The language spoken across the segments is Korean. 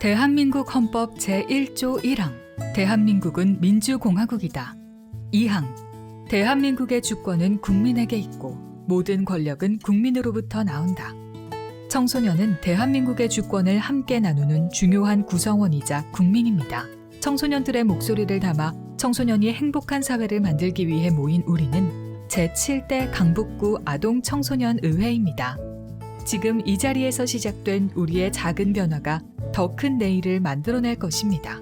대한민국 헌법 제1조 1항 대한민국은 민주공화국이다. 2항 대한민국의 주권은 국민에게 있고 모든 권력은 국민으로부터 나온다. 청소년은 대한민국의 주권을 함께 나누는 중요한 구성원이자 국민입니다. 청소년들의 목소리를 담아 청소년이 행복한 사회를 만들기 위해 모인 우리는 제7대 강북구 아동청소년의회입니다. 지금 이 자리에서 시작된 우리의 작은 변화가 더 큰 내일을 만들어낼 것입니다.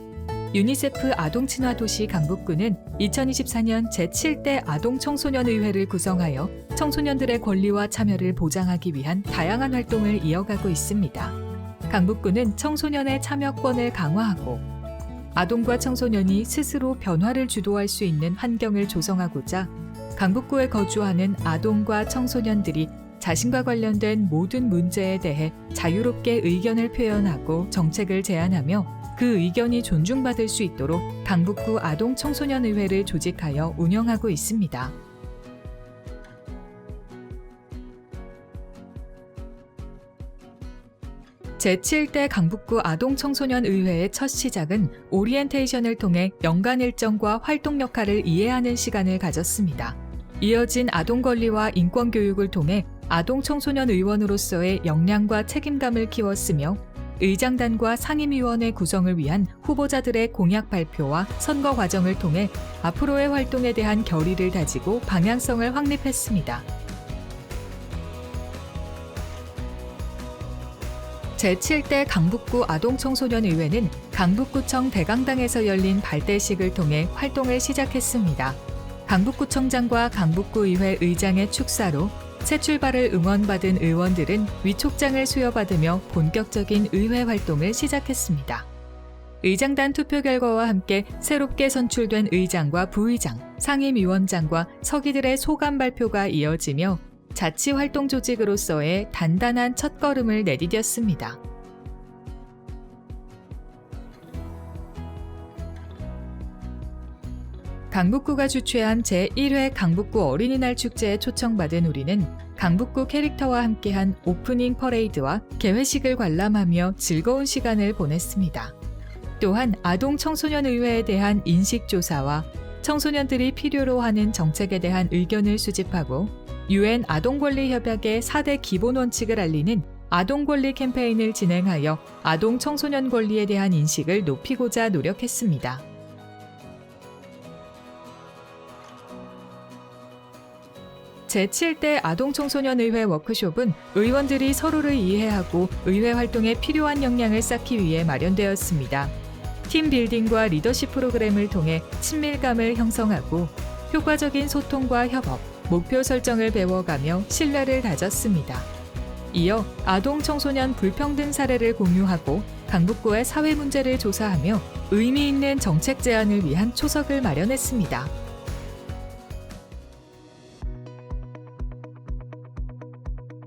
유니세프 아동친화도시 강북구는 2024년 제7대 아동청소년의회를 구성하여 청소년들의 권리와 참여를 보장하기 위한 다양한 활동을 이어가고 있습니다. 강북구는 청소년의 참여권을 강화하고 아동과 청소년이 스스로 변화를 주도할 수 있는 환경을 조성하고자 강북구에 거주하는 아동과 청소년들이 자신과 관련된 모든 문제에 대해 자유롭게 의견을 표현하고 정책을 제안하며 그 의견이 존중받을 수 있도록 강북구 아동청소년의회를 조직하여 운영하고 있습니다. 제7대 강북구 아동청소년의회의 첫 시작은 오리엔테이션을 통해 연간 일정과 활동 역할을 이해하는 시간을 가졌습니다. 이어진 아동권리와 인권교육을 통해 아동청소년 의원으로서의 역량과 책임감을 키웠으며 의장단과 상임위원회 구성을 위한 후보자들의 공약 발표와 선거 과정을 통해 앞으로의 활동에 대한 결의를 다지고 방향성을 확립했습니다. 제7대 강북구 아동청소년의회는 강북구청 대강당에서 열린 발대식을 통해 활동을 시작했습니다. 강북구청장과 강북구의회 의장의 축사로 새 출발을 응원받은 의원들은 위촉장을 수여받으며 본격적인 의회 활동을 시작했습니다. 의장단 투표 결과와 함께 새롭게 선출된 의장과 부의장, 상임위원장과 서기들의 소감 발표가 이어지며 자치활동 조직으로서의 단단한 첫걸음을 내디뎠습니다. 강북구가 주최한 제1회 강북구 어린이날 축제에 초청받은 우리는 강북구 캐릭터와 함께한 오프닝 퍼레이드와 개회식을 관람하며 즐거운 시간을 보냈습니다. 또한 아동청소년의회에 대한 인식조사와 청소년들이 필요로 하는 정책에 대한 의견을 수집하고 UN 아동권리협약의 4대 기본원칙을 알리는 아동권리 캠페인을 진행하여 아동청소년 권리에 대한 인식을 높이고자 노력했습니다. 제7대 아동청소년의회 워크숍은 의원들이 서로를 이해하고 의회 활동에 필요한 역량을 쌓기 위해 마련되었습니다. 팀 빌딩과 리더십 프로그램을 통해 친밀감을 형성하고 효과적인 소통과 협업, 목표 설정을 배워가며 신뢰를 다졌습니다. 이어 아동 청소년 불평등 사례를 공유하고 강북구의 사회 문제를 조사하며 의미 있는 정책 제안을 위한 초석을 마련했습니다.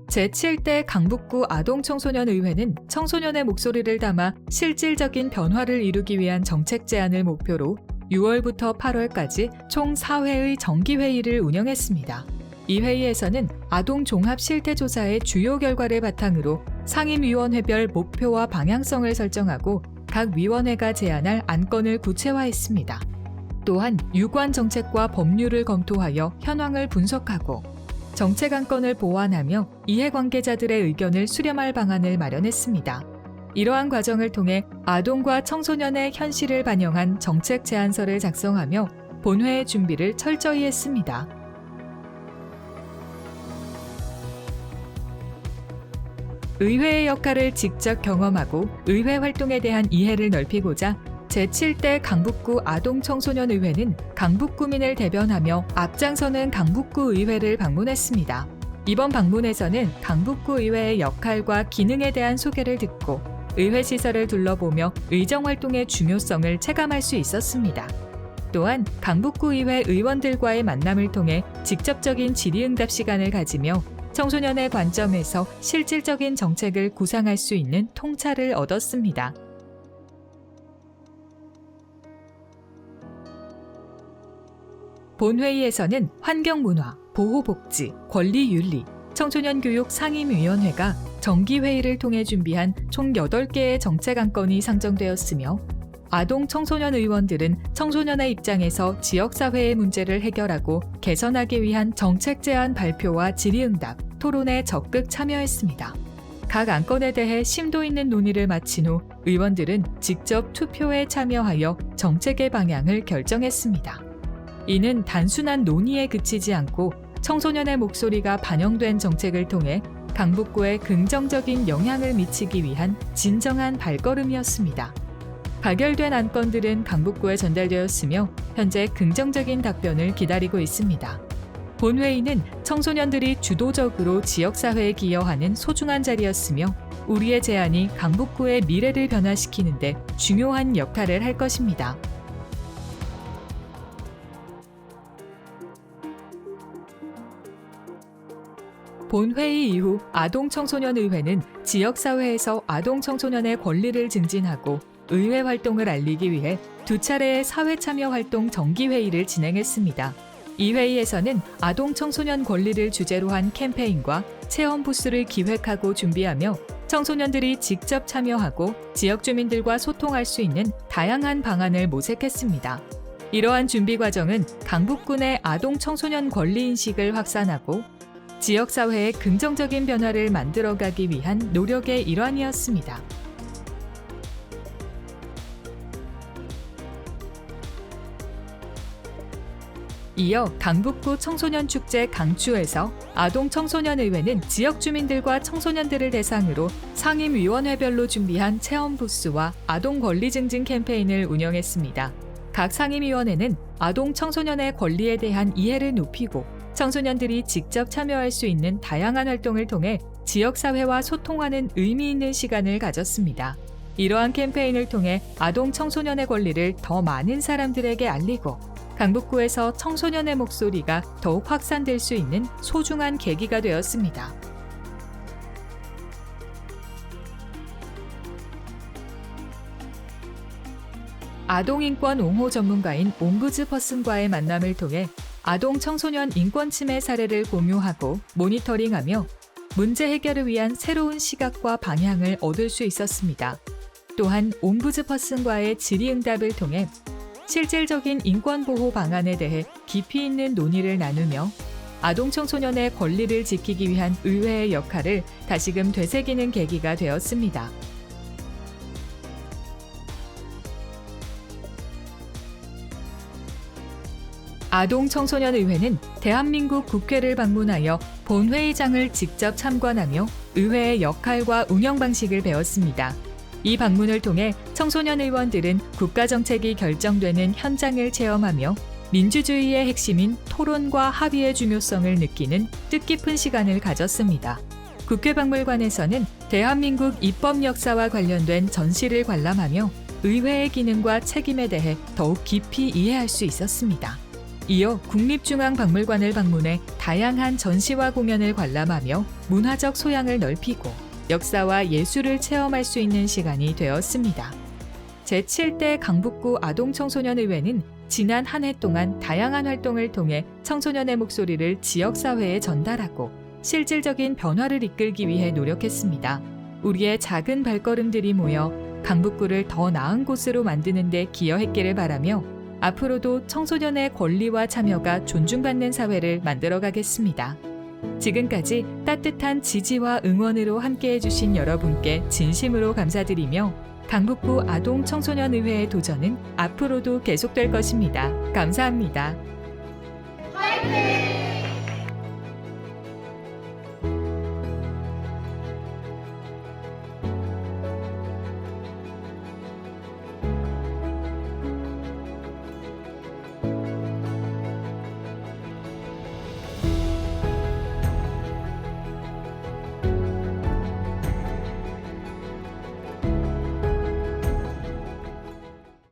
제7대 강북구 아동청소년의회는 청소년의 목소리를 담아 실질적인 변화를 이루기 위한 정책 제안을 목표로 6월부터 8월까지 총 4회의 정기회의를 운영했습니다. 이 회의에서는 아동 종합 실태조사의 주요 결과를 바탕으로 상임위원회별 목표와 방향성을 설정하고 각 위원회가 제안할 안건을 구체화했습니다. 또한 유관 정책과 법률을 검토하여 현황을 분석하고 정책 안건을 보완하며 이해관계자들의 의견을 수렴할 방안을 마련했습니다. 이러한 과정을 통해 아동과 청소년의 현실을 반영한 정책 제안서를 작성하며 본회의 준비를 철저히 했습니다. 의회의 역할을 직접 경험하고 의회 활동에 대한 이해를 넓히고자 제7대 강북구 아동청소년의회는 강북구민을 대변하며 앞장서는 강북구의회를 방문했습니다. 이번 방문에서는 강북구의회의 역할과 기능에 대한 소개를 듣고 의회 시설을 둘러보며 의정활동의 중요성을 체감할 수 있었습니다. 또한 강북구의회 의원들과의 만남을 통해 직접적인 질의응답 시간을 가지며 청소년의 관점에서 실질적인 정책을 구상할 수 있는 통찰을 얻었습니다. 본회의에서는 환경문화, 보호복지, 권리윤리, 청소년교육 상임위원회가 정기회의를 통해 준비한 총 8개의 정책 안건이 상정되었으며 아동 청소년 의원들은 청소년의 입장에서 지역사회의 문제를 해결하고 개선하기 위한 정책 제안 발표와 질의응답, 토론에 적극 참여했습니다. 각 안건에 대해 심도 있는 논의를 마친 후 의원들은 직접 투표에 참여하여 정책의 방향을 결정했습니다. 이는 단순한 논의에 그치지 않고 청소년의 목소리가 반영된 정책을 통해 강북구에 긍정적인 영향을 미치기 위한 진정한 발걸음이었습니다. 가결된 안건들은 강북구에 전달되었으며 현재 긍정적인 답변을 기다리고 있습니다. 본회의는 청소년들이 주도적으로 지역사회에 기여하는 소중한 자리였으며 우리의 제안이 강북구의 미래를 변화시키는 데 중요한 역할을 할 것입니다. 본회의 이후 아동청소년의회는 지역사회에서 아동청소년의 권리를 증진하고 의회 활동을 알리기 위해 2차례의 사회참여활동 정기회의를 진행했습니다. 이 회의에서는 아동청소년 권리를 주제로 한 캠페인과 체험 부스를 기획하고 준비하며 청소년들이 직접 참여하고 지역 주민들과 소통할 수 있는 다양한 방안을 모색했습니다. 이러한 준비 과정은 강북구 내 아동청소년 권리인식을 확산하고 지역사회의 긍정적인 변화를 만들어가기 위한 노력의 일환이었습니다. 이어 강북구 청소년축제 강추에서 아동청소년의회는 지역 주민들과 청소년들을 대상으로 상임위원회별로 준비한 체험 부스와 아동 권리 증진 캠페인을 운영했습니다. 각 상임위원회는 아동 청소년의 권리에 대한 이해를 높이고 청소년들이 직접 참여할 수 있는 다양한 활동을 통해 지역사회와 소통하는 의미 있는 시간을 가졌습니다. 이러한 캠페인을 통해 아동 청소년의 권리를 더 많은 사람들에게 알리고 강북구에서 청소년의 목소리가 더욱 확산될 수 있는 소중한 계기가 되었습니다. 아동인권 옹호 전문가인 옴부즈퍼슨과의 만남을 통해 아동 청소년 인권 침해 사례를 공유하고 모니터링하며 문제 해결을 위한 새로운 시각과 방향을 얻을 수 있었습니다. 또한 옴부즈퍼슨과의 질의응답을 통해 실질적인 인권보호 방안에 대해 깊이 있는 논의를 나누며 아동 청소년의 권리를 지키기 위한 의회의 역할을 다시금 되새기는 계기가 되었습니다. 아동청소년의회는 대한민국 국회를 방문하여 본회의장을 직접 참관하며 의회의 역할과 운영 방식을 배웠습니다. 이 방문을 통해 청소년 의원들은 국가정책이 결정되는 현장을 체험하며 민주주의의 핵심인 토론과 합의의 중요성을 느끼는 뜻깊은 시간을 가졌습니다. 국회박물관에서는 대한민국 입법 역사와 관련된 전시를 관람하며 의회의 기능과 책임에 대해 더욱 깊이 이해할 수 있었습니다. 이어 국립중앙박물관을 방문해 다양한 전시와 공연을 관람하며 문화적 소양을 넓히고 역사와 예술을 체험할 수 있는 시간이 되었습니다. 제7대 강북구 아동청소년의회는 지난 한 해 동안 다양한 활동을 통해 청소년의 목소리를 지역사회에 전달하고 실질적인 변화를 이끌기 위해 노력했습니다. 우리의 작은 발걸음들이 모여 강북구를 더 나은 곳으로 만드는 데 기여했기를 바라며 앞으로도 청소년의 권리와 참여가 존중받는 사회를 만들어가겠습니다. 지금까지 따뜻한 지지와 응원으로 함께해 주신 여러분께 진심으로 감사드리며 강북구 아동청소년의회의 도전은 앞으로도 계속될 것입니다. 감사합니다. 화이팅!